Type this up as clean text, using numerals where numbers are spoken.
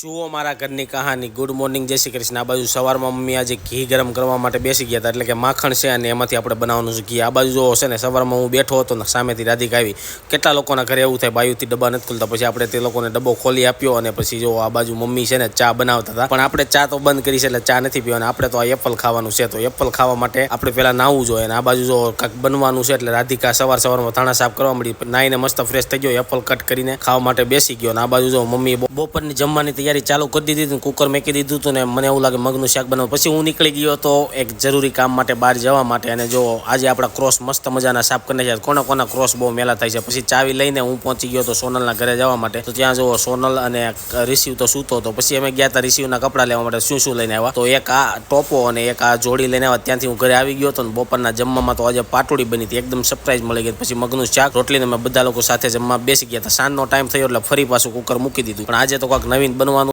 જુઓ મારા ઘરની કહાની. ગુડ મોર્નિંગ, જય શ્રી કૃષ્ણ. આ બાજુ સવારમાં મમ્મી આજે ઘી ગરમ કરવા માટે બેસી ગયા હતા, એટલે કે માખણ છે અને એમાંથી આપણે બનાવવાનું છે ઘી. આ બાજુ જો છે ને સવારમાં હું બેઠો હતો ને સામેથી રાધિકા આવી. કેટલા લોકોના ઘરે એવું થાય, બાયુથી ડબ્બા નથી ખુલતા, પછી આપણે તે લોકોને ડબ્બો ખોલી આપ્યો અને પછી જો આ બાજુ મમ્મી છે ને ચા બનાવતા હતા, પણ આપણે ચા તો બંધ કરી છે એટલે ચા નથી પીવાની. આપણે તો આ એપલ ખાવાનું છે, તો એપલ ખાવા માટે આપણે પહેલાં નાહવું જોઈએ. અને આ બાજુ જો કાંઈક બનવાનું છે એટલે રાધિકા સવારમાં ધાણા સાફ કરવા મળી, નાઈને મસ્ત ફ્રેશ થઈ ગયો, એપલ કટ કરીને ખાવા માટે બેસી ગયો. અને આ બાજુ જો મમ્મી બપોરની જમવાની તૈયારી ચાલુ કરી દીધી, કુકર મેકી દીધું હતું ને મને એવું લાગે મગનું શાક બનાવું. પછી હું નીકળી ગયો તો એક જરૂરી કામ માટે બહાર જવા માટે. અને જો આજે આપણા ક્રોસ મસ્ત મજાના સાફ કરીને છે. કોના ક્રોસ બહુ મેલા થાય છે. પછી ચાવી લઈને હું પહોંચી ગયો તો સોનલના ઘરે જવા માટે. તો ત્યાં જો સોનલ અને રિસીવ તો સૂતો હતો. પછી અમે ગયા હતા રિસીવના કપડાં લેવા માટે. શું લઈને આવ્યા તો એક આ ટોપો અને એક આ જોડી લઈને આવ્યા. ત્યાંથી હું ઘરે આવી ગયો હતો. ને બપોરના જમવામાં તો આજે પાટોડી બની હતી, એકદમ સરપ્રાઈઝ મળી ગઈ. પછી મગનું શાક રોટલીને અમે બધા લોકો સાથે જમવા બેસી ગયા હતા. સાંજનો ટાઈમ થયો એટલે ફરી પાછું કુકર મૂકી દીધું. પણ આજે તો કાંઈક નવીન બનવાનું